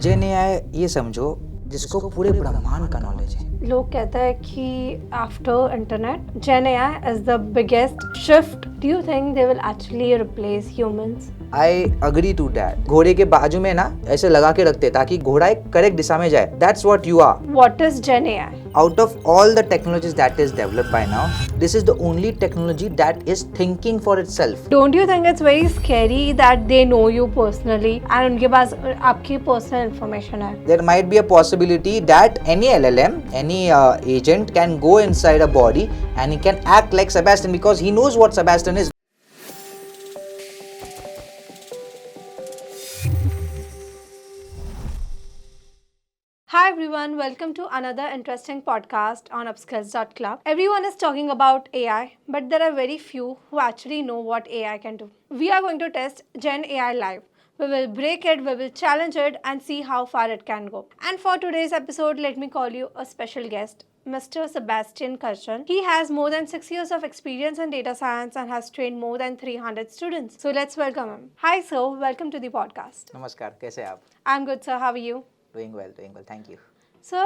जेन AI ये समझो जिसको पूरे ब्रह्मांड का नॉलेज है। लोग कहते हैं कि after internet gen AI is the biggest shift. Do you think they will actually replace humans? I agree to that. घोड़े के बाजू में ना ऐसे लगा के रखते ताकि घोड़ा एक करेक्ट दिशा में जाए। That's what you are. What is gen AI? Out of all the technologies that is developed by now, this is the only technology that is thinking for itself. Don't you think it's very scary that they know you personally and उनके पास आपकी personal information है? There might be a possibility that any LLM, any agent can go inside a body and he can act like Sebastian because he knows what Sebastian is. Hi everyone, welcome to another interesting podcast on Upskills.club. Everyone is talking about AI, but there are very few who actually know what AI can do. We are going to test Gen AI live. We will break it, we will challenge it and see how far it can go. And for today's episode, let me call you a special guest, Mr. Sebastian Karshan. He has more than 6 years of experience in data science and has trained more than 300 students. So let's welcome him. Hi sir, welcome to the podcast. नमस्कार, कैसे आप? I'm good sir, how are you? Doing well, thank you. So,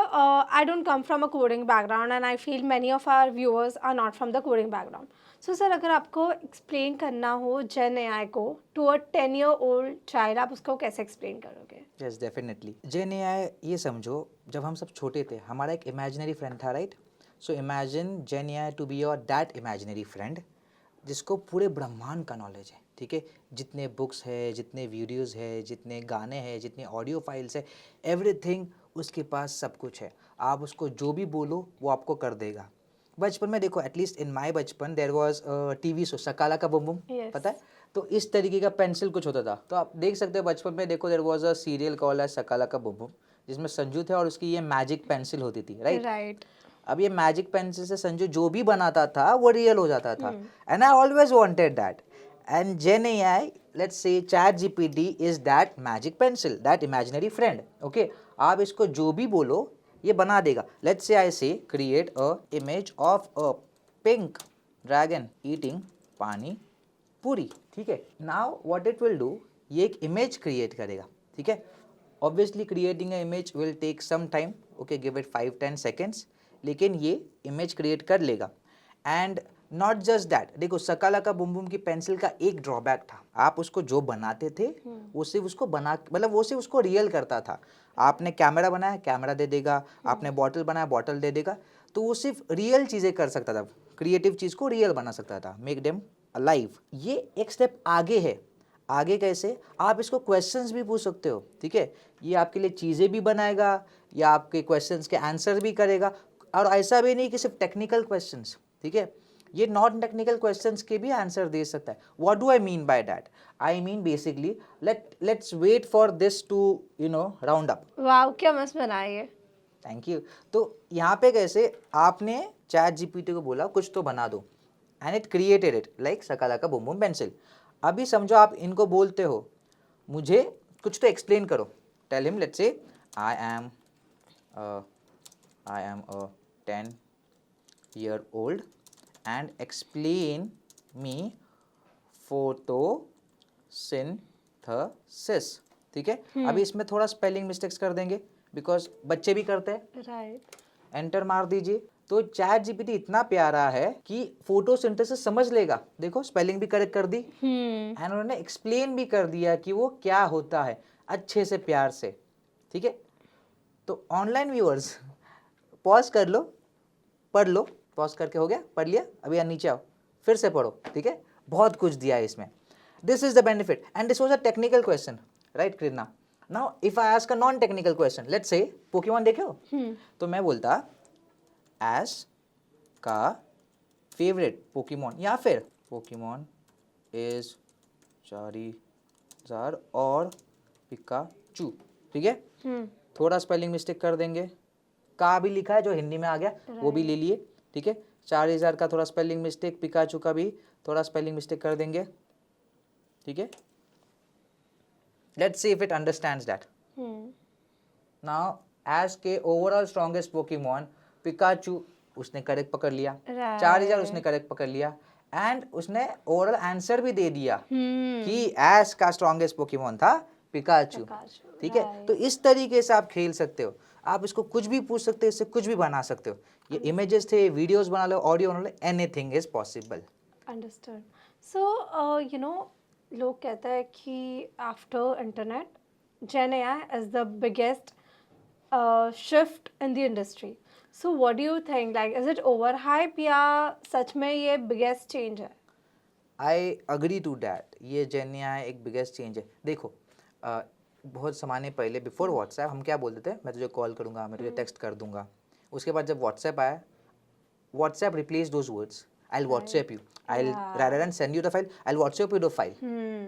I don't come from a coding background and I feel many of our viewers are not from the coding background. So, sir, अगर आपको explain करना हो Gen AI को to a 10-year-old child, आप उसको कैसे explain करोगे? Yes, definitely. Gen AI ये समझो जब हम सब छोटे थे हमारा एक imaginary friend था, right? So imagine Gen AI to be your that imaginary friend जिसको पूरे ब्रह्मांड का नॉलेज है, ठीक है? जितने बुक्स है, जितने वीडियोस है, जितने गाने हैं, जितने ऑडियो फाइल्स है, एवरीथिंग उसके पास सब कुछ है। आप उसको जो भी बोलो वो आपको कर देगा। बचपन में देखो, एटलीस्ट इन माय बचपन देयर वाज टीवी शो सकाला का बूम बूम, पता है? तो इस तरीके का पेंसिल कुछ होता था। तो आप देख सकते हो बचपन में, देखो there was a serial called as Shakalaka Boom boom जिसमें संजू थे और उसकी ये मैजिक पेंसिल होती थी, राइट? अब ये मैजिक पेंसिल से संजू जो भी बनाता था वो रियल हो जाता था। And I always wanted that. And gen AI, let's say chat GPT is that magic pencil, that imaginary friend. Okay, आप इसको जो भी बोलो ये बना देगा। Let's say I say create a image of a pink dragon eating pani puri, ठीक है? Now what it will do, ये एक इमेज क्रिएट करेगा, ठीक है? Obviously creating a image will take some time, okay, give it 5-10 seconds, लेकिन ये image create कर लेगा। एंड नॉट जस्ट दैट, देखो सकाला का बुम बुम की पेंसिल का एक ड्रॉबैक था, आप उसको जो बनाते थे वो सिर्फ उसको बना, मतलब वो सिर्फ उसको रियल करता था। आपने कैमरा बनाया, कैमरा दे देगा, आपने बॉटल बनाया, बॉटल दे देगा। तो वो सिर्फ रियल चीज़ें कर सकता था, क्रिएटिव चीज़ को रियल बना सकता था, मेक देम अलाइव। ये एक स्टेप आगे है। आगे कैसे? आप इसको क्वेश्चंस भी पूछ सकते हो, ठीक है? ये आपके लिए चीज़ें भी बनाएगा या आपके क्वेश्चंस के आंसर भी करेगा। और ऐसा भी नहीं कि सिर्फ टेक्निकल क्वेश्चंस, ठीक है? ये नॉन टेक्निकल क्वेश्चंस के भी आंसर दे सकता है। What do I mean by that? I mean basically let's wait for this to round up. वाह, क्या मस्त बनाया ये। Thank you. तो यहाँ पे कैसे आपने चैट जीपीटी को बोला कुछ तो बना दो and it created it like Shakalaka Boom boom pencil. अभी समझो आप इनको बोलते हो मुझे कुछ तो एक्सप्लेन करो। Tell him, let's say I am a 10-year-old and explain me photosynthesis, ठीक है? अभी इसमें थोड़ा स्पेलिंग मिस्टेक्स कर देंगे बिकॉज बच्चे भी करते हैं, राइट? एंटर मार दीजिए। तो चैट जीपीटी इतना प्यारा है कि फोटोसिंथेसिस समझ लेगा। देखो स्पेलिंग भी करेक्ट कर दी एंड उन्होंने एक्सप्लेन भी कर दिया कि वो क्या होता है अच्छे से, प्यार से, ठीक है? तो ऑनलाइन व्यूअर्स पॉज कर लो, पढ़ लो। पॉज करके हो गया, पढ़ लिया? अभी नीचे आओ, फिर से पढ़ो, ठीक है? बहुत कुछ दिया है इसमें। This is the benefit and this was a technical question, right Krishna? Now if I ask a non technical question, let's say Pokemon देखे हो, तो मैं बोलता एस का फेवरेट पोकेमॉन या फिर पोकेमॉन इज चारीज़ार्ड और पिकाचू, ठीक है? थोड़ा स्पेलिंग मिस्टेक कर देंगे, का भी लिखा है जो हिंदी में आ गया वो भी ले लिए, ठीक है? चारीज़ार्ड का थोड़ा स्पेलिंग मिस्टेक, पिकाचू का भी थोड़ा स्पेलिंग मिस्टेक कर देंगे, ठीक है? Let's see if it understands that. Now as के ओवरऑल स्ट्रॉन्गेस्ट पोकेमॉन पिकाचू उसने करेक्ट पकड़ लिया, चारीज़ार्ड उसने करेक्ट पकड़ लिया एंड उसने ओवरऑल आंसर भी दे दिया कि एज का स्ट्रॉन्गेस्ट पोकेमॉन था पिकाचू, Pikachu, ठीक है। right. तो इस तरीके से आप खेल सकते हो, आप इसको कुछ भी पूछ सकते हो, इससे कुछ भी बना सकते हो। ये इमेजेस थे, वीडियोस बना लो, ऑडियो बना लो, anything is possible. Understood. So, लोग कहते हैं कि after internet Gen AI is the biggest shift in the industry. So, what do you think? Like, is it overhype या सच में ये biggest change है? आई अग्री टू डैट, ये जेन एआई एक बिगेस्ट चेंज है। देखो बहुत समय पहले बिफोर व्हाट्सएप हम क्या बोलते थे, मैं तुझे कॉल करूँगा, मैं तुझे टेक्स्ट कर दूंगा। उसके बाद जब व्हाट्सएप आया, WhatsApp replaced those words. I'll WhatsApp you. I'll rather than send you the file, I'll WhatsApp you the file.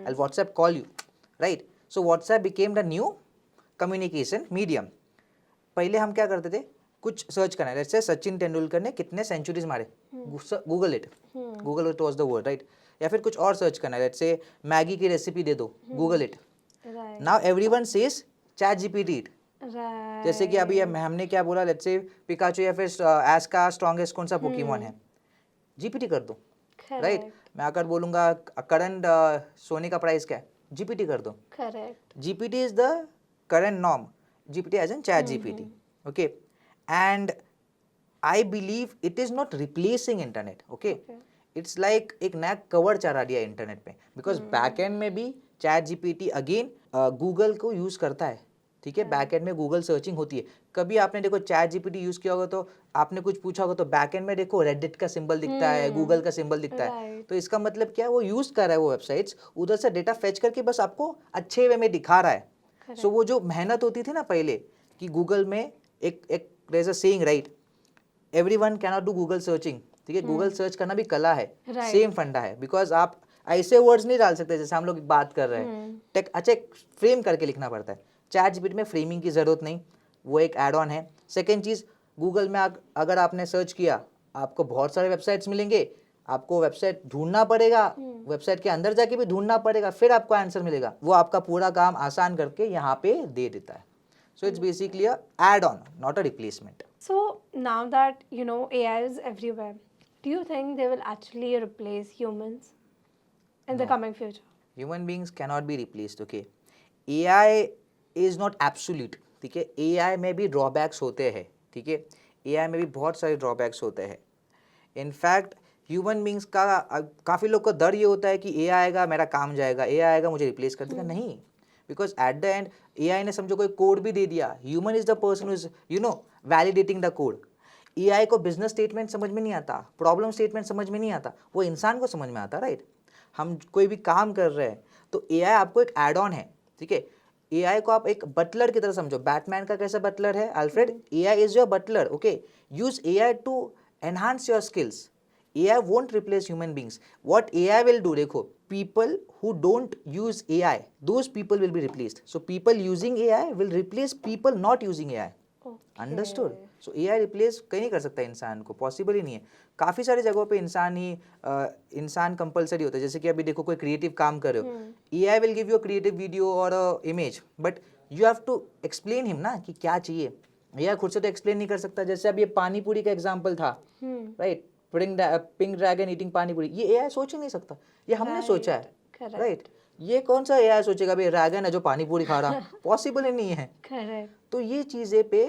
I'll WhatsApp call you, right? So WhatsApp became the new communication medium. पहले हम क्या करते थे, कुछ search करना है, जैसे सचिन तेंदुलकर ने कितने सेंचुरीज मारे, Google it, Google it was the word, right? या फिर कुछ और सर्च करना है, जैसे मैगी की रेसिपी दे दो, Google it. Right. Now everyone says chat GPT it. Right. जैसे कि अभी हमने क्या बोला, लेट्स से पिकाचू या फिर एस का स्ट्रॉन्गेस्ट कौन सा पोकेमॉन है, जीपीटी कर दो, राइट? मैं अगर बोलूँगा करंट सोने का प्राइस क्या है, जीपीटी कर दो। Correct. GPT is the current norm, GPT as in chat GPT, okay? And I believe it is not replacing internet, okay? It's like एक नया कवर चढ़ा दिया इंटरनेट पे, बिकॉज बैक एंड में भी चैट जीपीटी अगेन गूगल को use करता है, ठीक है? बैक एंड में गूगल सर्चिंग होती है। कभी आपने देखो चैट जीपीटी यूज किया होगा तो आपने कुछ पूछा होगा तो बैक एंड में देखो रेडिट का सिंबल दिखता है, गूगल का सिंबल दिखता है। Right. तो इसका मतलब क्या है, वो यूज कर रहा है वो वेबसाइट्स, उधर से डेटा फेच करके बस आपको अच्छे वे में दिखा रहा है। सो वो जो मेहनत होती थी ना पहले कि गूगल में एक एक there is a saying, right, everyone can not do Google searching, ठीक है? गूगल सर्च करना भी कला है, Right. सेम फंडा है, बिकॉज आप ऐसे वर्ड्स नहीं डाल सकते जैसे हम लोग बात कर रहे हैं, टेक अच्छा फ्रेम करके लिखना पड़ता है। चैट जीपीटी में फ्रेमिंग की जरूरत नहीं, वो एक एड ऑन है। सेकेंड चीज़, गूगल में अगर आपने सर्च किया, आपको बहुत सारे वेबसाइट्स मिलेंगे, आपको वेबसाइट ढूंढना पड़ेगा, वेबसाइट के अंदर जाके भी ढूंढना पड़ेगा, फिर आपको आंसर मिलेगा। वो आपका पूरा काम आसान करके यहाँ पे दे देता है। So it's basically a add on, not a replacement. So now that AI is everywhere, do you think they will actually replace humans in the coming future? Human beings cannot be replaced, okay? AI is not absolute, ठीक है? AI में भी drawbacks होते हैं, ठीक है? AI में भी बहुत सारे ड्रॉबैक्स होते हैं। इनफैक्ट ह्यूमन बींग्स का काफ़ी लोग को डर ये होता है कि एआई आएगा मेरा काम जाएगा, एआई आएगा मुझे रिप्लेस कर देगा। नहीं, because at the end AI ने समझो कोई कोड भी दे दिया, human is the person is validating the code. AI को बिजनेस स्टेटमेंट समझ में नहीं आता, प्रॉब्लम स्टेटमेंट समझ में नहीं आता, वो इंसान को समझ में आता, राइट? हम कोई भी काम कर रहे हैं तो एआई आपको एक एड ऑन है, ठीक है? एआई को आप एक बटलर की तरह समझो। बैटमैन का कैसा बटलर है, Alfred? AI is your butler, okay? Use AI to enhance your skills. AI won't replace human beings. What AI will do, देखो, people who don't use AI, those people will be replaced. So people using AI will replace people not using AI. Understood? So AI replace कहीं नहीं कर सकता इंसान को, possible ही नहीं है। काफ़ी सारी जगहों पे इंसान कंपलसरी होता है। जैसे कि अभी देखो कोई क्रिएटिव काम कर रहे हो, AI will give you a creative video or a image, but you have to explain him ना कि क्या चाहिए। यह खुद से तो एक्सप्लेन नहीं कर सकता। जैसे अब ये पानी पूरी का एग्जांपल था, right? Pink dragon eating pani पूरी, ये एआई सोच ही नहीं सकता, ये हमने सोचा है, राइट? ये कौन सा एआई सोचेगा भाई ड्रैगन है जो पानी पूरी खा रहा, पॉसिबल ही नहीं है। Correct. तो ये चीज़ें पे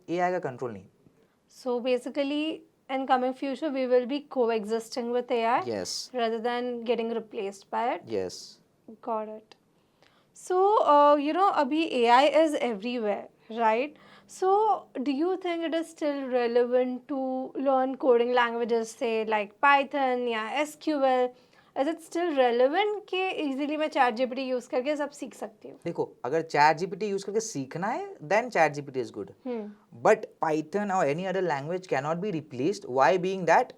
एआई का कंट्रोल नहीं। So basically, in coming future, we will be coexisting with AI Yes. rather than getting replaced by it. Yes. Got it. So, abhi AI is everywhere, right? So, do you think it is still relevant to learn coding languages, say like Python या SQL? Is it still relevant कि easily मैं ChatGPT use करके सब सीख सकती हूँ? देखो, अगर चैट जीपीटी यूज करके सीखना है then chat GPT is good, but Python और any other language can not be replaced. Why being that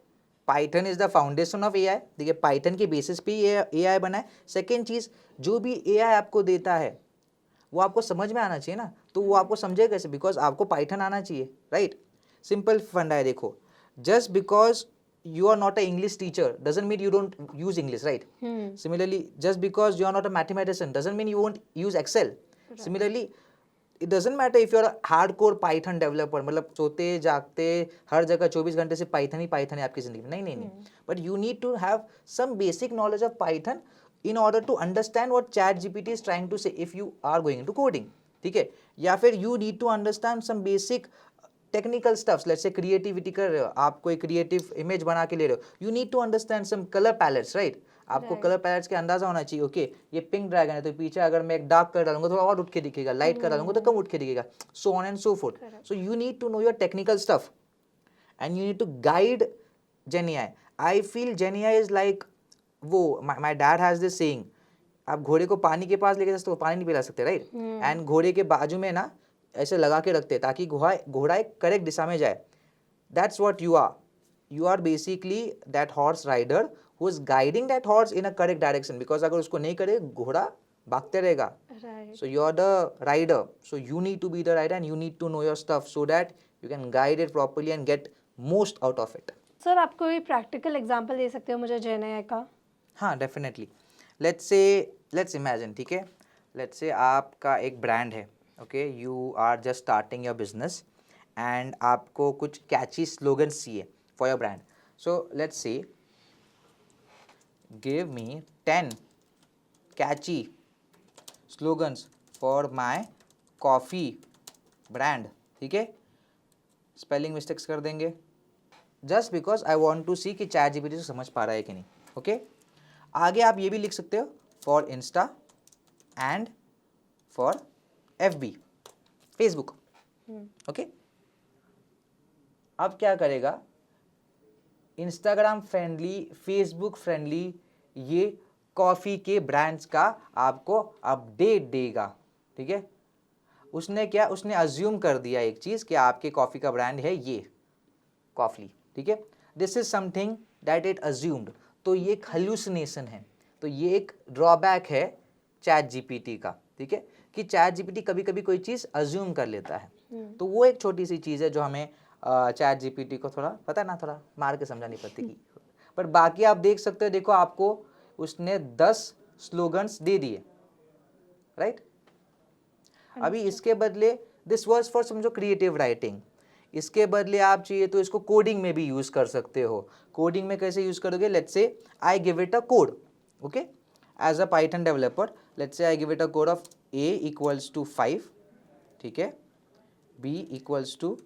Python is the foundation of AI. देखिए, पाइथन के बेसिस पे ही एआई बना है। सेकेंड चीज, जो भी एआई आपको देता है वो आपको समझ में आना चाहिए ना, तो वो आपको समझे कैसे? बिकॉज आपको पाइथन आना चाहिए, राइट? सिंपल फंडा है। देखो, just because you are not an English teacher doesn't mean you don't use English, right? Similarly, just because you are not a mathematician doesn't mean you won't use Excel. Right. Similarly, it doesn't matter if you are a hardcore Python developer, मतलब सोते जागते हर जगह 24 घंटे से Python ही है आपकी जिंदगी में। नहीं, but you need to have some basic knowledge of Python in order to understand what ChatGPT is trying to say if you are going into coding, ठीक है, या फिर you need to understand some basic technical stuffs, let's say creativity कर रहे हो, आप कोई creative image बना के ले रहे हो, you need to understand some color palettes, right? आपको कलर पैलेट्स के अंदाजा होना चाहिए, ओके ये पिंक ड्रैगन है तो पीछे अगर मैं एक डार्क कलर डालूंगा थोड़ा और उठ के दिखेगा, लाइट कलर डालूंगा तो कम उठ के दिखेगा, so on and so forth. So you need to know your technical stuff and you need to guide GenAI. I feel GenAI is like वो my dad has this saying, आप घोड़े को पानी के पास लेके जाते तो पानी नहीं पिला सकते, राइट? एंड घोड़े के बाजू में ना ऐसे लगा के रखते ताकि घोड़ा एक करेक्ट दिशा में जाए. That's what you are. You are basically that horse rider who is guiding that horse in a correct direction, because अगर उसको नहीं करे घोड़ा भागते रहेगा. So you are the rider, so you need to be the rider and you need to know your stuff so that you can guide it properly and get most out of it. Sir आप कोई practical example दे सकते हो मुझे GenAI का? हाँ definitely. Let's imagine, ठीक है, let's say आपका एक ब्रांड है, okay, you are just starting your business and आपको कुछ कैची स्लोगन्स चाहिए for your brand. So let's say give me 10 catchy slogans for my coffee brand, ठीक है, स्पेलिंग मिस्टेक्स कर देंगे just because I want to see कि ChatGPT से समझ पा रहा है कि नहीं, ओके. आगे आप ये भी लिख सकते हो for Insta and for FB, Facebook, okay. अब क्या करेगा, इंस्टाग्राम फ्रेंडली, फेसबुक फ्रेंडली ये कॉफ़ी के ब्रांड्स का आपको अपडेट देगा, ठीक है. उसने क्या, उसने अज्यूम कर दिया एक चीज़ कि आपके कॉफ़ी का ब्रांड है ये कॉफ़ी, ठीक है. This is something that it assumed. तो ये एक हल्यूसिनेशन है. तो ये एक ड्रॉबैक है ChatGPT का, ठीक है, कि ChatGPT कभी कभी कोई चीज़ अज्यूम कर लेता है. तो वो एक छोटी सी चीज़ है जो हमें ChatGPT को थोड़ा पता ना, थोड़ा मार के समझानी पड़ती है. पर बाकी आप देख सकते हो, देखो आपको उसने 10 स्लोगन्स दे दिए, राइट. अभी इसके बदले दिस वाज फॉर समझो क्रिएटिव राइटिंग, इसके बदले आप चाहिए तो इसको कोडिंग में भी यूज़ कर सकते हो. कोडिंग में कैसे यूज़ करोगे, let's say I give it a code, okay, as a Python developer, let's say I give it a code of a equals to 5, ठीक है, b इक्वल्स टू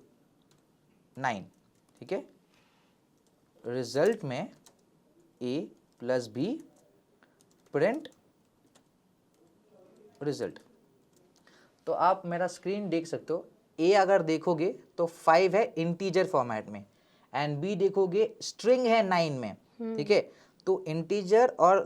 9, ठीक है. रिजल्ट में a plus b print result. तो आप मेरा screen देख सकते हो, ए अगर देखोगे तो 5 है इंटीजर फॉर्मेट में एंड बी देखोगे स्ट्रिंग है 9 में, ठीक है. तो इंटीजर और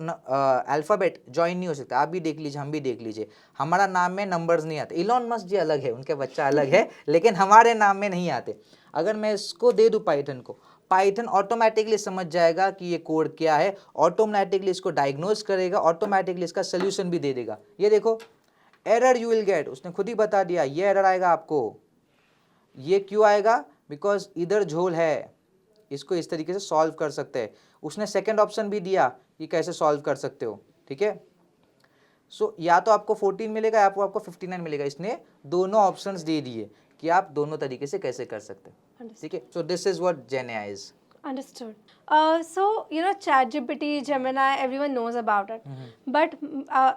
अल्फ़ाबेट ज्वाइन नहीं हो सकता. आप भी देख लीजिए, हम भी देख लीजिए, हमारा नाम में नंबर्स नहीं आते. इलॉन मस्क जी अलग है, उनके बच्चा अलग है, लेकिन हमारे नाम में नहीं आते. अगर मैं इसको दे दूं पाइथन को, पाइथन ऑटोमेटिकली समझ जाएगा कि ये कोड क्या है, ऑटोमेटिकली इसको डायग्नोज करेगा, ऑटोमेटिकली इसका सोल्यूशन भी दे देगा. ये देखो, एरर यू विल गेट, उसने खुद ही बता दिया ये एरर आएगा आपको. ये क्यों आएगा, बिकॉज इधर झोल है, इसको इस तरीके से सॉल्व कर सकते हैं. उसने सेकंड ऑप्शन भी दिया कि कैसे सॉल्व कर सकते हो, ठीक है. सो या तो आपको 14 मिलेगा या आपको 59 मिलेगा. इसने दोनों ऑप्शंस दे दिए कि आप दोनों तरीके से कैसे कर सकते हैं, ठीक है. So this is what GenAI is. Understood. So, ChatGPT, Gemini, everyone knows about it. But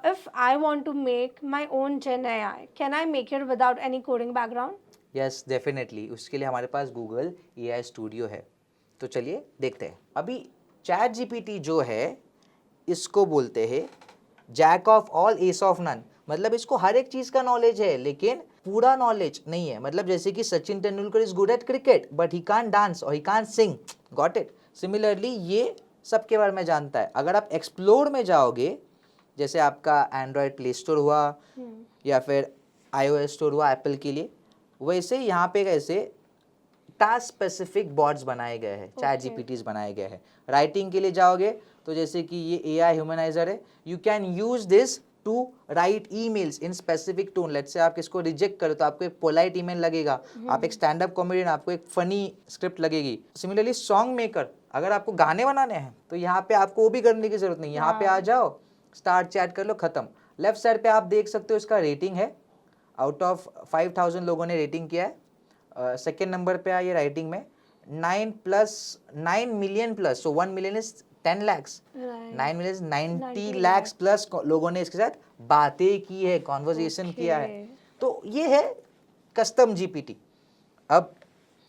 if I want to make my own GenAI, can I make it without any coding background? Yes definitely. उसके लिए हमारे पास Google AI studio है. तो चलिए देखते हैं. अभी ChatGPT जो है इसको बोलते हैं jack of all ace of none. मतलब इसको हर एक चीज़ का नॉलेज है लेकिन पूरा नॉलेज नहीं है. मतलब जैसे कि Sachin Tendulkar is good at cricket but he can't dance और he can't sing, got it. Similarly ये सबके बारे में जानता है. अगर आप एक्सप्लोर में जाओगे, जैसे आपका एंड्रॉयड प्ले स्टोर हुआ या फिर iOS स्टोर हुआ एप्पल के लिए, वैसे यहाँ पे कैसे टास्क स्पेसिफिक बॉट्स बनाए गए हैं, ChatGPTs बनाए गए हैं. राइटिंग के लिए जाओगे तो जैसे कि ये AI ह्यूमनाइजर है, you can use this to write emails in specific tone. Let's say आप इसको रिजेक्ट करो तो आपको एक पोलाइट ईमेल लगेगा. आप एक स्टैंड अप कॉमेडियन, आपको एक फनी स्क्रिप्ट लगेगी. सिमिलरली सॉन्ग मेकर, अगर आपको गाने बनाने हैं तो यहाँ पे आपको वो भी करने की जरूरत नहीं. यहाँ पे आ जाओ, स्टार्ट चैट कर लो, खत्म. लेफ्ट साइड पे आप देख सकते हो इसका रेटिंग है. आउट ऑफ 5000 लोगों ने रेटिंग किया है. सेकेंड नंबर पे आइए राइटिंग में 9 million plus. So 1 million is 10 lakhs. Right. 9 million 90 90 lakhs plus लोगों ने इसके साथ बातें की है, कॉन्वर्जेशन किया है. Okay. तो ये है कस्टम जीपीटी. अब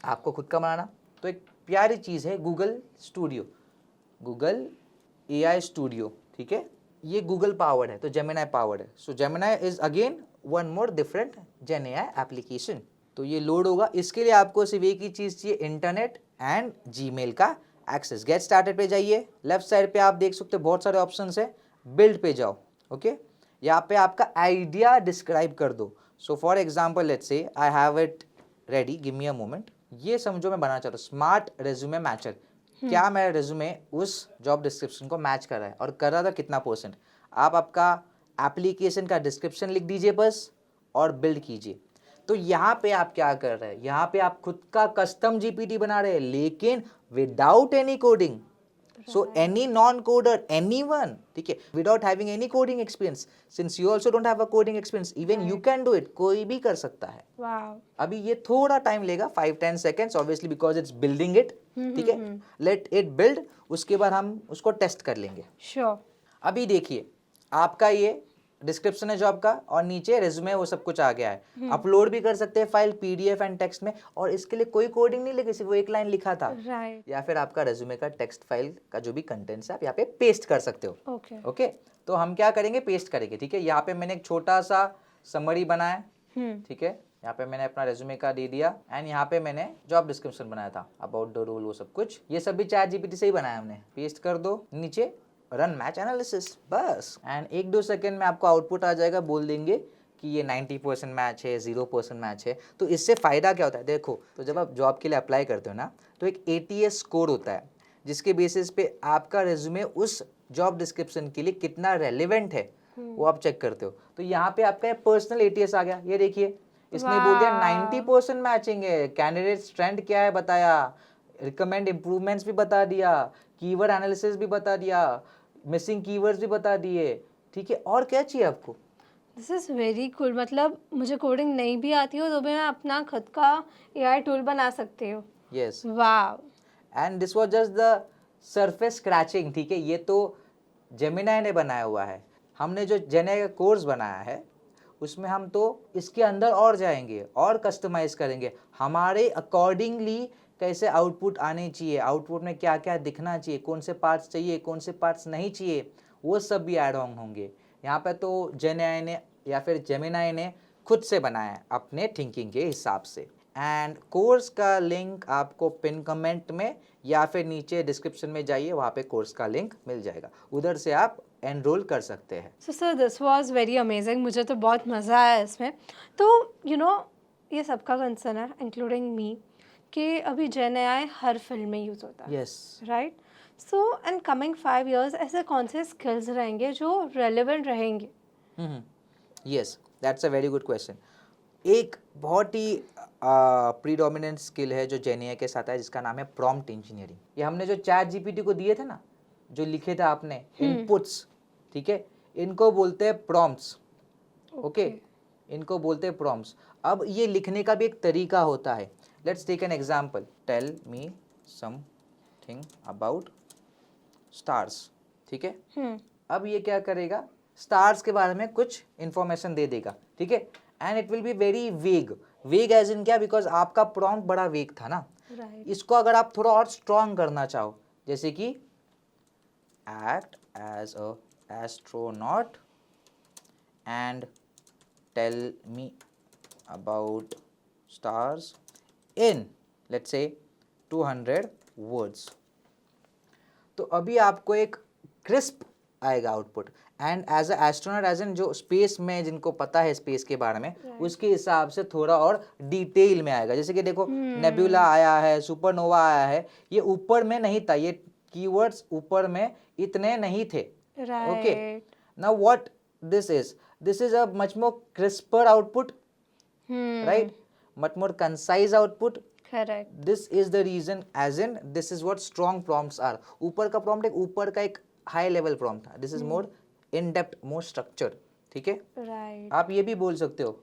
आपको खुद का बनाना तो एक प्यारी चीज़ है Google studio, Google AI studio. ठीक है, ये गूगल पावर्ड है तो जेमिनाई पावर्ड है. So Gemini is again one more different gen AI application. तो ये लोड होगा. इसके लिए आपको सिर्फ एक ही चीज़ चाहिए, इंटरनेट एंड जीमेल का एक्सेस. गेट स्टार्टेड पे जाइए, लेफ्ट साइड पे आप देख सकते हो बहुत सारे ऑप्शंस है. बिल्ड पे जाओ. ओके, यहाँ पे आपका आइडिया डिस्क्राइब कर दो. So for example let's say I have it ready, give me a moment. ये समझो मैं बनाना चाहता हूँ स्मार्ट रेज्यूमे मैचर. क्या मेरा रेज्यूमे उस जॉब डिस्क्रिप्शन को मैच कर रहा है और कर रहा था कितना %. आप आपका एप्लीकेशन का डिस्क्रिप्शन लिख दीजिए बस और बिल्ड कीजिए. तो यहाँ पे आप क्या कर रहे हैं, यहाँ पे आप खुद का कस्टम जीपीटी बना रहे हैं लेकिन without any coding. So any non coder, anyone, ठीक है, without having any coding experience, since you also don't have a coding experience, even you can do it. कोई भी कर सकता है. Wow. अभी ये थोड़ा टाइम लेगा, 5-10 seconds obviously because it's building it. ठीक है, लेट इट बिल्ड. उसके बाद हम उसको टेस्ट कर लेंगे. Sure. अभी देखिए आपका ये डिस्क्रिप्शन है जॉब का और नीचे रेज्यूमे वो सब कुछ आ गया है. अपलोड भी कर सकते हैं फाइल PDF एंड टेक्स्ट में, और इसके लिए कोई कोडिंग नहीं लगी, सिर्फ वो एक लाइन लिखा था. Right. या फिर आपका रेज्यूमे का टेक्स्ट फाइल का जो भी कंटेंट्स है आप यहाँ पे पेस्ट कर सकते हो. Okay. ओके, तो हम क्या करेंगे, पेस्ट करेंगे. ठीक है, यहाँ पे मैंने एक छोटा सा समरी बनाया. ठीक है, यहाँ पे मैंने अपना रेज्यूमे का दे दिया एंड यहाँ पे मैंने जॉब डिस्क्रिप्शन बनाया था, अबाउट द रोल, वो सब कुछ. ये सब भी चैट जीपीटी से ही बनाया हमने. पेस्ट कर दो, नीचे रन मैच एनालिसिस, बस. एंड 1-2 सेकेंड में आपको आउटपुट आ जाएगा. बोल देंगे कि ये 90% मैच है, 0% मैच है. तो इससे फ़ायदा क्या होता है, देखो, तो जब आप जॉब के लिए अप्लाई करते हो ना तो एक ATS स्कोर होता है जिसके बेसिस पे आपका रेज्यूमे उस जॉब डिस्क्रिप्शन के लिए कितना रेलिवेंट है वो आप चेक करते हो. तो यहाँ पे आपका पर्सनल ATS आ गया. ये देखिए, इसने बोल दिया 90% मैचिंग है. कैंडिडेट स्ट्रेंथ क्या है बताया, रिकमेंड इम्प्रूवमेंट्स भी बता दिया, कीवर्ड एनालिसिस भी बता दिया, मिसिंग कीवर्ड्स भी बता दिए. ठीक है, और क्या चाहिए आपको. This is very cool. मतलब मुझे कोडिंग नहीं भी आती हो तो भी मैं अपना खुद का AI टूल बना सकती हूँ. Yes, wow. And this was just the surface scratching. ठीक है, ये तो जेमिनाई ने बनाया हुआ है. हमने जो जेमिनाई का कोर्स बनाया है उसमें हम तो इसके अंदर और जाएंगे और कस्टमाइज करेंगे. हमारे अकॉर्डिंगली कैसे आउटपुट आने चाहिए, आउटपुट में क्या क्या दिखना चाहिए, कौन से पार्ट्स चाहिए, कौन से पार्ट्स नहीं चाहिए, वो सब भी ऐड ऑन होंगे. यहाँ पे तो जेमिनाई ने या फिर जेमिनाई ने खुद से बनाया है अपने थिंकिंग के हिसाब से. एंड कोर्स का लिंक आपको पिन कमेंट में या फिर नीचे डिस्क्रिप्शन में जाइए, वहाँ पे कोर्स का लिंक मिल जाएगा, उधर से आप एनरोल कर सकते हैं. So sir this was very amazing. मुझे तो बहुत मज़ा आया इसमें. तो ये सबका कंसर्न है इंक्लूडिंग मी कि अभी जेन AI हर फील्ड में यूज़ होता है. Yes, right. So in coming 5 years ऐसे कौन से स्किल्स रहेंगे जो रेलेवेंट रहेंगे? Yes, that's a very good question. एक बहुत ही प्रीडोमिनेंट स्किल है जो जेन AI के साथ है, जिसका नाम है प्रॉम्प्ट इंजीनियरिंग. ये हमने जो चैट जीपीटी को दिए थे ना, जो लिखे थे आपने इनपुट्स, ठीक है, इनको बोलते हैं प्रॉम्प्ट्स. ओके, इनको बोलते हैं प्रॉम्प्ट्स. अब ये लिखने का भी एक तरीका होता है. Let's take an example, tell me something about stars. ठीक है, अब ये क्या करेगा, स्टार्स के बारे में कुछ इंफॉर्मेशन दे देगा. ठीक है, and it will be very vague. वेग एज इन क्या, बिकॉज आपका प्रॉम्प्ट बड़ा वेग था ना. राइट. इसको अगर आप थोड़ा और स्ट्रॉन्ग करना चाहो, जैसे कि act as a astronaut and tell me about stars in let's say 200 words. तो अभी आपको एक क्रिस्प आएगा output. And as a astronaut as in जो स्पेस में जिनको पता है स्पेस के बारे में, उसके हिसाब से थोड़ा और डिटेल में आएगा. जैसे कि देखो, नेबुला आया है, सुपरनोवा आया है, ये ऊपर में नहीं था, ये कीवर्ड्स ऊपर में इतने नहीं थे. Okay, now what this is a much more crisper output, right, much more concise output. Correct. This is the reason, as in this is what strong prompts are. ऊपर का प्रॉम्प्ट एक ऊपर का एक हाई लेवल प्रॉम्प्ट था. This is more in depth, more structure. ठीक है, right. आप ये भी बोल सकते हो,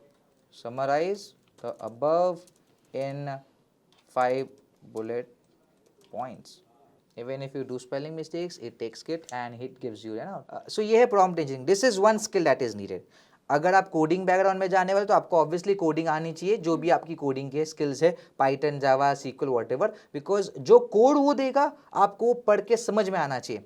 summarize the above in 5 bullet points. Even if you do spelling mistakes, it takes it and it gives you, you know. So ये है prompt engineering. This is one skill that is needed. अगर आप coding background में जाने वाले तो आपको obviously coding आनी चाहिए, जो भी आपकी कोडिंग के स्किल्स है, Python, Java, SQL, whatever, because जो कोड वो देगा आपको पढ़ के समझ में आना चाहिए।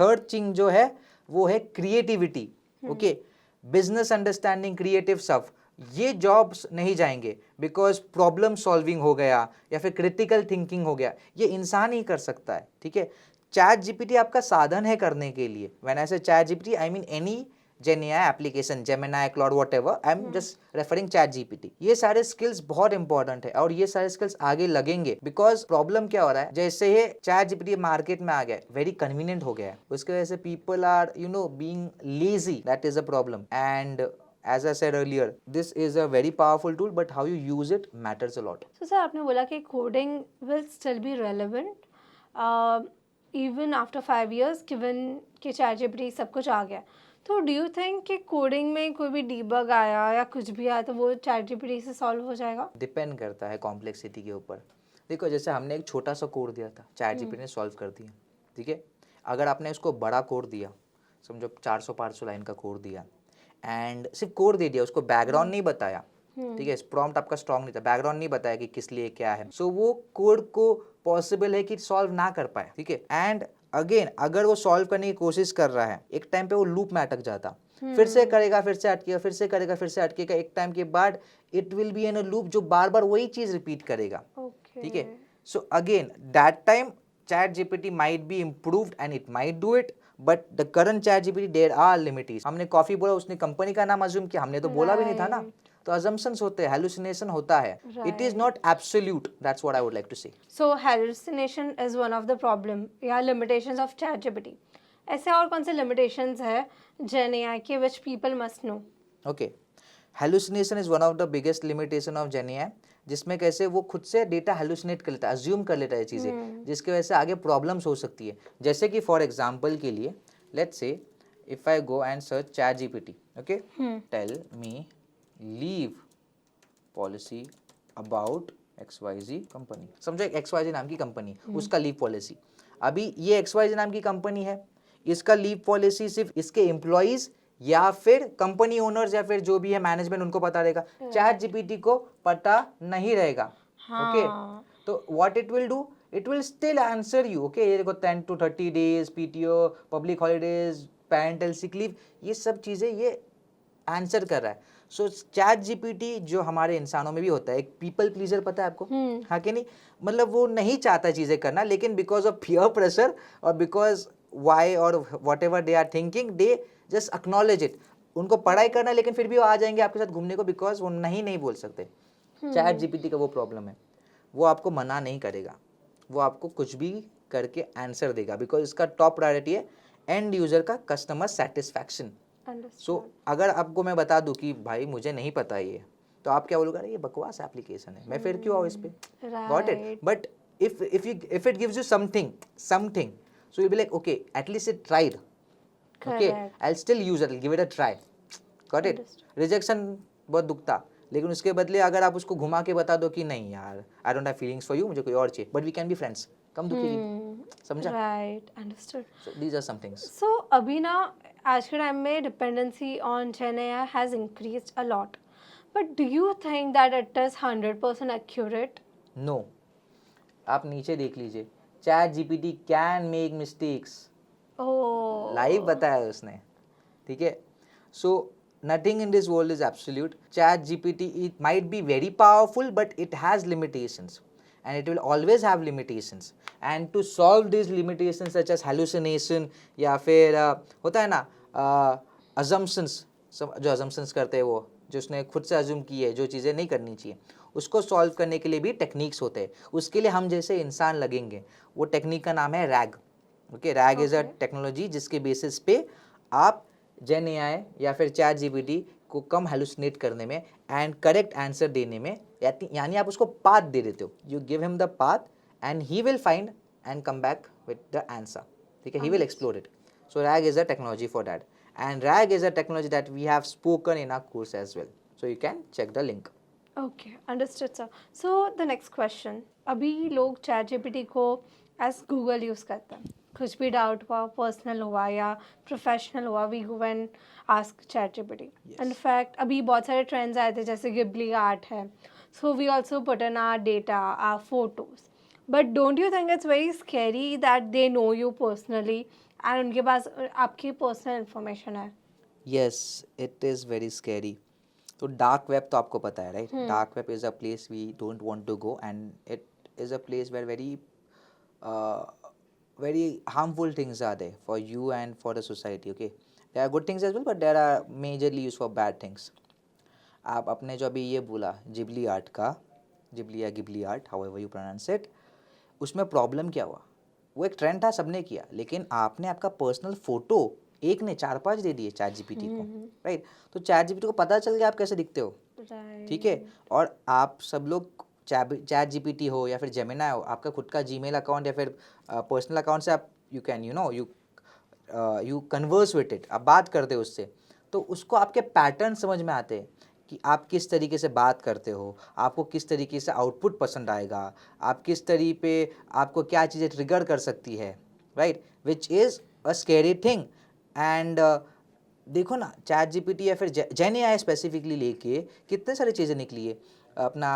थर्ड थिंग जो है वो है creativity. Okay, business understanding, creative stuff, ये जॉब्स नहीं जाएंगे बिकॉज प्रॉब्लम सॉल्विंग हो गया या फिर क्रिटिकल थिंकिंग हो गया, ये इंसान ही कर सकता है। ठीक है, चैट जीपीटी आपका साधन है करने के लिए। When I say chat GPT I mean any gen AI application, Gemini, Claude, whatever, I am just referring chat GPT. ये सारे स्किल्स बहुत इंपॉर्टेंट है और ये सारे स्किल्स आगे लगेंगे बिकॉज प्रॉब्लम क्या हो रहा है, जैसे ये चैट जीपीटी मार्केट में आ गया, वेरी कन्वीनियंट हो गया है, उसकी वजह से people are you know being lazy, that is a problem. And as I said earlier, this is a very powerful tool, but how you use it matters a lot. So sir, आपने बोला कि coding will still be relevant even after 5 years, given कि ChatGPT सब कुछ आ गया। तो do you think कि coding में कोई भी डीबग आया या कुछ भी आया तो वो ChatGPT से सॉल्व हो जाएगा? डिपेंड करता है कॉम्प्लेक्सिटी के ऊपर। देखो, जैसे हमने एक छोटा सा कोड दिया था, ChatGPT ने सॉल्व कर दिया। ठीक है, अगर आपने उसको बड़ा कोड दिया, समझो 400-500 लाइन का कोड दिया एंड सिर्फ कोड दे दिया, उसको बैकग्राउंड नहीं बताया, ठीक है, प्रॉम्प्ट आपका स्ट्रॉन्ग नहीं था, बैकग्राउंड नहीं बताया कि किस लिए क्या है, सो वो कोड को पॉसिबल है कि सॉल्व ना कर पाए। ठीक है, एंड अगेन अगर वो सॉल्व करने की कोशिश कर रहा है, एक टाइम पे वो लूप में अटक जाता, फिर से करेगा, फिर से अटकेगा, फिर से करेगा, फिर से अटकेगा, एक टाइम के बाद it will be in a loop जो बार बार वही चीज रिपीट करेगा। ठीक है, so again that time ChatGPT might be improved and it might do it, but the current ChatGPT there are limitations. हमने कॉफी बोला, उसने कंपनी का नाम अज्यूम किया, हमने तो बोला भी नहीं था ना, तो assumptions होते हैं, hallucination होता है, it is not absolute, that's what I would like to say. So hallucination is one of the problem या limitations of ChatGPT. ऐसे और कौन से limitations है Gen AI के which people must know? Okay, hallucination is one of the biggest limitation of Gen AI, जिसमें कैसे वो खुद से डेटा हेलुसिनेट कर लेता है, अज्यूम कर लेता है चीज़ें, जिसकी वजह से आगे प्रॉब्लम्स हो सकती है। जैसे कि फॉर एग्जांपल के लिए let's say if I go and search chat GPT, okay, tell me leave policy about XYZ company, समझो एक XYZ नाम की कंपनी, उसका लीव पॉलिसी। अभी ये XYZ नाम की कंपनी है, इसका लीव पॉलिसी सिर्फ इसके एम्प्लॉइज या फिर कंपनी ओनर्स या फिर जो भी है मैनेजमेंट उनको पता रहेगा, चैट जीपीटी को पता नहीं रहेगा। ओके, तो what it will do, it will still answer you. Okay, ये देखो 10 to 30 days, PTO, public holidays, parental sick leave, ये सब चीजें ये आंसर कर रहा है। सो चैट जीपीटी जो हमारे इंसानों में भी होता है, एक पीपल प्लीजर, पता है आपको, हाँ कि नहीं, मतलब वो नहीं चाहता चीजें करना, लेकिन बिकॉज ऑफ पीयर प्रेशर और बिकॉज वाई और whatever they are thinking, they just acknowledge it. उनको पढ़ाई करना है लेकिन फिर भी वो आ जाएंगे आपके साथ घूमने को, बिकॉज वो नहीं बोल सकते। चैट जीपीटी का वो प्रॉब्लम है, वो आपको मना नहीं करेगा, वो आपको कुछ भी करके आंसर देगा, बिकॉज इसका टॉप प्रायोरिटी है एंड यूजर का कस्टमर सेटिस्फैक्शन। सो अगर आपको मैं बता दूं कि भाई मुझे नहीं पता ये, तो आप क्या बोलोगे, अरे ये बकवास एप्लीकेशन है, मैं फिर क्यों आऊँ इस पे, got it. But if it gives you something, so you'll be like, okay, at least it tried. Okay, I'll still use it, I'll give it a try. Got it? Rejection बहुत दुखता, लेकिन उसके बदले अगर आप उसको घुमा के बता दो कि नहीं यार, I don't have feelings for you, मुझे कोई और चाहिए, but we can be friends, कम दुखेगी। समझा? Right, understood. So these are some things. So अभी ना आज के टाइम में dependency on Gen AI has increased a lot. But do you think that it is 100% accurate? No. आप नीचे देख लीजिए, chat GPT can make mistakes, live बताया उसने। ठीक है, so nothing in this world is absolute. Chat GPT it might be very powerful but it has limitations and it will always have limitations, and to solve these limitations such as hallucination या फिर होता है ना assumptions, जो assumptions करते हैं, वो जो उसने खुद से अज्यूम की है, जो चीज़ें नहीं करनी चाहिए, उसको सॉल्व करने के लिए भी टेक्निक्स होते हैं, उसके लिए हम जैसे इंसान लगेंगे। वो टेक्निक का नाम है rag. Okay, rag is a technology जिसके बेसिस पे आप जेन एआई या फिर चैट जीपीटी को कम हेलुसिनेट करने में एंड करेक्ट आंसर देने में, यानी आप उसको पाथ दे देते हो, you give him the path and he will find and come back with the answer. ठीक है, he will explore it. So rag is a technology for that, and RAG is a technology that we have spoken in our course as well, so you can check the link. Okay, understood sir. So the next question, अभी लोग ChatGPT को as Google use करते हैं, कुछ भी doubt हुआ, personal हुआ या प्रोफेशनल हुआ, we go and ask chat GPT. In fact अभी बहुत सारे ट्रेंड्स आए थे, जैसे गिबली आर्ट है, so we also put in our data, our photos. But don't you think it's very scary that they know you personally and उनके पास आपकी पर्सनल इंफॉर्मेशन है? Yes, it is very scary. तो dark web तो आपको पता है, right? Dark web is a place we don't want to go, and it is a place where very harmful things are there for you and for the society. Okay, there are good things as well, but there are majorly used for bad things. आप अपने जो अभी ये बोला Ghibli art का, Ghibli या Ghibli art, however you pronounce it, उसमें problem क्या हुआ? वो एक ट्रेंड था, सबने किया, लेकिन आपने आपका पर्सनल फोटो एक ने 4-5 दे दिए चैट जीपीटी को, राइट? तो चैट जीपीटी को पता चल गया आप कैसे दिखते हो, ठीक है? और आप सब लोग चैट जीपीटी हो या फिर जेमिनाई हो, आपका खुद का जीमेल अकाउंट या फिर पर्सनल अकाउंट से आप you can you converse with it, आप बात करते हो उससे, तो उसको आपके पैटर्न समझ में आते हैं कि आप किस तरीके से बात करते हो, आपको किस तरीके से आउटपुट पसंद आएगा, आप किस तरीके पे आपको क्या चीज़ें ट्रिगर कर सकती है, right? Which is a scary thing. And देखो ना, चैट जीपीटी या फिर जेन एआई स्पेसिफिकली लेके कितने सारी चीज़ें निकली है. अपना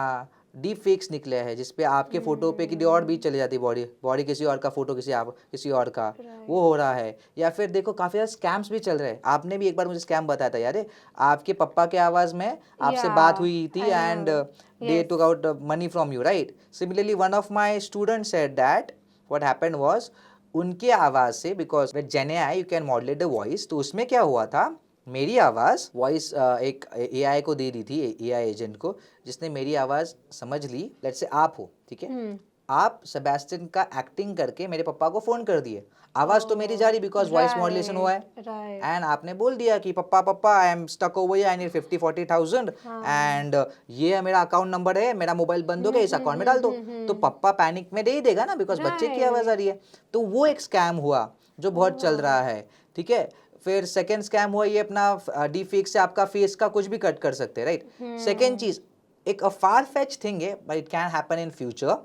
डीप फेक्स निकले हैं जिसपे आपके फ़ोटो पे किसी और भी चले जाती है, बॉडी किसी और का फ़ोटो किसी और का, वो हो रहा है. या फिर देखो काफ़ी ज़्यादा स्कैम्स भी चल रहे हैं. आपने भी एक बार मुझे स्कैम बताया था यार, आपके पप्पा के आवाज़ में आपसे बात हुई थी and they took out money from you, right? Similarly one of my student said that what happened was, उनके आवाज़ से, because with gen AI you can modulate the voice, तो उसमें क्या हुआ था, मेरी आवाज़ वॉइस एक एआई को दे दी थी, एआई एजेंट को, जिसने मेरी आवाज़ समझ ली. लेट्स से आप हो, ठीक है, आप सेबेस्टियन का एक्टिंग करके मेरे पापा को फ़ोन कर दिए. आवाज़ तो मेरी जा रही बिकॉज वॉइस मॉड्यूलेशन हुआ है, एंड आपने बोल दिया कि papa I am stuck over here, I need 50-40,000 and ये है मेरा अकाउंट नंबर है, मेरा मोबाइल बंद हो गया, इस अकाउंट में डाल दो. तो पप्पा पैनिक में दे ही देगा ना, बिकॉज बच्चे की आवाज़ आ रही है. तो वो एक स्कैम हुआ जो बहुत चल रहा है, ठीक है. फिर सेकेंड स्कैम हुआ ये अपना डीप फेक से आपका फेस का कुछ भी कट कर सकते हैं, राइट? सेकेंड चीज़ एक फार फेच थिंग है, but it can happen in future.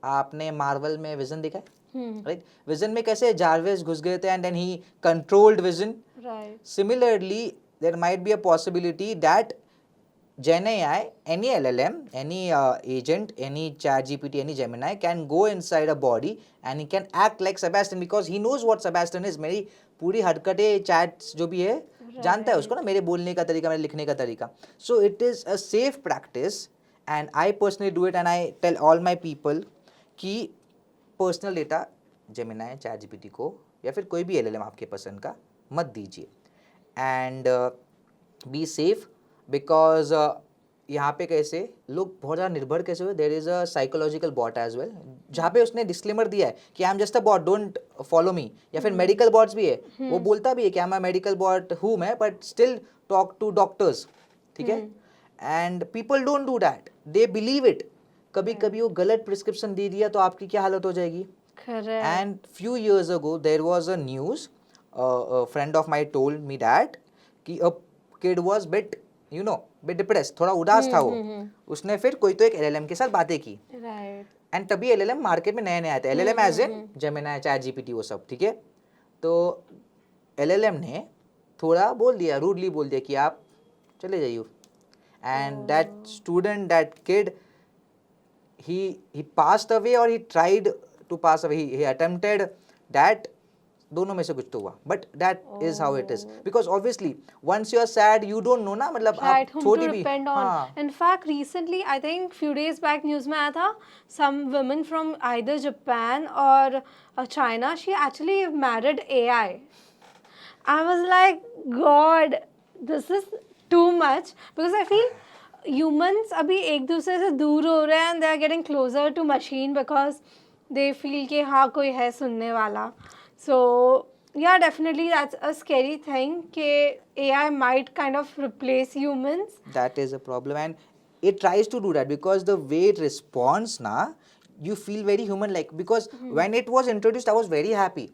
आपने मार्वल में विजन देखा है, राइट? विजन में कैसे जार्विस घुस गए थे and then he controlled Vision. Similarly there might be a possibility that Gen AI, any LLM, any agent, any ChatGPT, any Gemini can go inside a body and he can act like Sebastian because he knows what Sebastian is. मेरी पूरी हरकतें chats जो भी है जानता है उसको ना, मेरे बोलने का तरीका, मेरे लिखने का तरीका. So it is a safe practice and I personally do it and I tell all my people कि personal data Gemini, chat GPT को या फिर कोई भी LLM आपके पसंद का मत दीजिए. एंड बी सेफ, बिकॉज यहाँ पे कैसे लोग बहुत ज़्यादा निर्भर कैसे हुए, there is a psychological bot as well, जहाँ पे उसने डिस्क्लेमर दिया है कि I am just a bot, don't follow me. या फिर मेडिकल बॉट्स भी है, वो बोलता भी है कि I am a medical bot हूँ मैं, but still talk to doctors, ठीक है. And people don't do that, they believe it. कभी कभी वो गलत प्रिस्क्रिप्शन दे दिया तो आपकी क्या हालत हो जाएगी. And few years ago there was a news, friend of my told me that कि a kid was bit bit depress, थोड़ा उदास था वो. उसने फिर कोई तो एक LLM के साथ बातें की, एंड तभी LLM मार्केट में नए नए आए थे. LLM as in Gemini, chat GPT, वो सब, ठीक है. तो LLM ने थोड़ा बोल दिया, रूडली बोल दिया कि आप चले जाइए. And that student, that kid, he passed away or he tried to pass away, he attempted that. दोनों में से कुछ तो हुआ, but that is how it is, because obviously once you are sad you don't know ना, मतलब आप छोटी भी. In fact recently I think few days back news में आया था, some women from either Japan और China, she actually married AI. I was like god, this is too much, because I feel humans अभी एक दूसरे से दूर हो रहे हैं and they are getting closure to machine because they feel कि हाँ कोई है सुनने वाला. So yeah, definitely that's a scary thing कि AI might kind of replace humans. That is a problem, and it tries to do that because the way it responds na, you feel very human like, because when it was introduced I was very happy.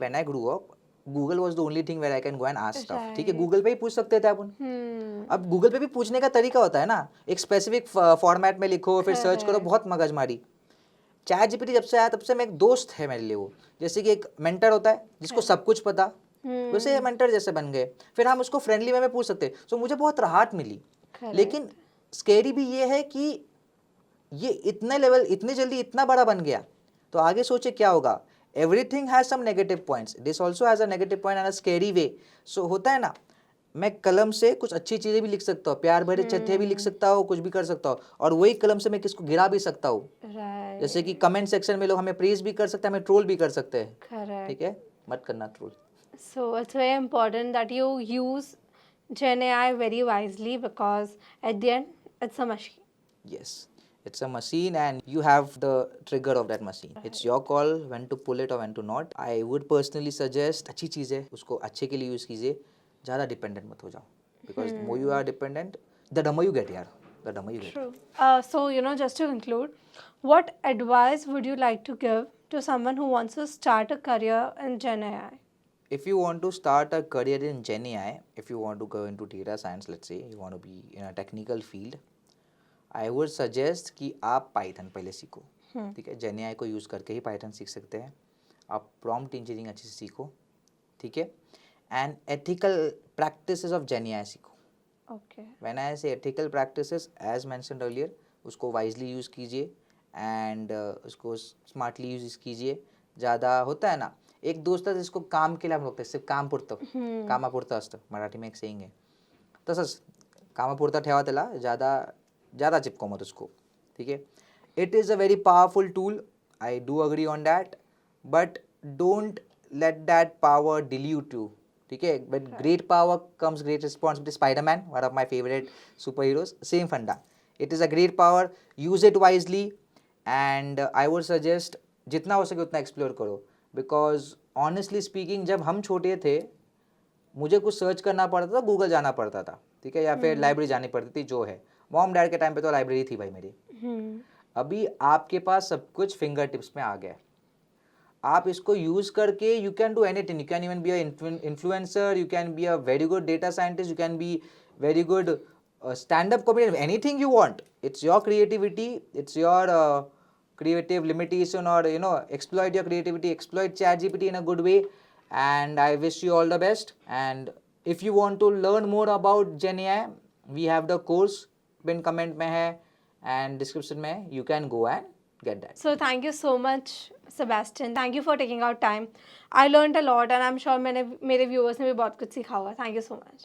When I grew up, Google was the only thing where I can go and ask stuff. ठीक है, Google पे ही पूछ सकते थे अपन. अब Google पे भी पूछने का तरीका होता है ना, एक स्पेसिफिक फॉर्मेट में लिखो, फिर सर्च करो, बहुत मगजमारी. चैट जीपीटी जब से आया तब से मैं एक दोस्त है मेरे लिए वो, जैसे कि एक मेंटर होता है जिसको सब कुछ पता, वैसे मेंटर जैसे बन गए। फिर हम उसको फ्रेंडली वे में पूछ सकते, सो मुझे बहुत राहत मिली। लेकिन स्केरी भी ये है कि ये इतने लेवल इतनी जल्दी इतना बड़ा बन गया, तो आगे सोचे क्या होगा। Everything has some negative points, this also has a negative point and a scary way. So होता है ना, मैं कलम से कुछ अच्छी चीजें भी लिख सकता हूँ, प्यार भरे चथे भी लिख सकता हूँ, कुछ भी कर सकता हूँ, और वही कलम से मैं किसको गिरा भी सकता हूँ। जैसे कि कमेंट सेक्शन में लोग हमें प्रेज भी कर सकते हैं, हमें ट्रोल भी कर सकते हैं। Correct. ठीक है, मत करना troll. So it's very important that you use Gen AI very wisely because at the end it's a machine. Yes, it's a machine and you have the trigger of that machine. It's your call when to pull it or when to not. I would personally suggest अच्छी चीज़ है, उसको अच्छे के लिए use कीजिए, ज़्यादा dependent मत हो जाओ, because the more you are dependent, the dumber you get यार, the dumber you get. True. So just to conclude, what advice would you like to give to someone who wants to start a career in Gen AI? If you want to start a career in Gen AI, if you want to go into data science, let's say you want to be in a technical field, I would suggest कि आप Python पहले सीखो। ठीक है, जेन AI को use करके ही Python सीख सकते हैं। आप प्रॉम्प्ट इंजीनियरिंग अच्छे से सीखो, ठीक है, and ethical practices of gen AI सीखो। Okay. When I say ethical practices, as mentioned earlier, उसको वाइजली यूज़ कीजिए एंड उसको स्मार्टली यूज़ कीजिए। ज़्यादा होता है ना, एक दोस्त आहे जिसको काम केलं आपण बघतोय, सिर्फ काम पुरतं, कामापुरतं असतं, मराठी में एक सेइंग आहे, तसंच कामापुरता ठेवा त्याला, ज़्यादा चिपको मत उसको। ठीक है, it is a very powerful tool, I do agree on that, but don't let that power dilute you. ठीक है, but great power comes great responsibility. Spiderman, one of my favourite super heroes, same फंडा। It is a great power, use it wisely and I would suggest जितना हो सके उतना explore करो। Because honestly speaking, जब हम छोटे थे, मुझे कुछ सर्च करना पड़ता था, गूगल जाना पड़ता था, ठीक है, या फिर लाइब्रेरी जानी पड़ती थी, जो है मॉम डैड के टाइम पे तो लाइब्रेरी थी भाई मेरी। अभी आपके पास सब कुछ फिंगर टिप्स में आ गया है, आप इसको यूज करके you can do anything. You can even be a influencer, you can be a very good data scientist, you can be very good stand-up comedian, anything you want. It's your creativity, it's your creative limitation, or exploit your creativity, exploit ChatGPT in a good way, and I wish you all the best. And if you want to learn more about Gen AI, we have the course, pin comment में है and description में, you can go and get that. So thank you so much, Sebastian. Thank you for taking out time. I learned a lot and I'm sure मेरे viewers ने भी बहुत कुछ सीखा होगा. Thank you so much.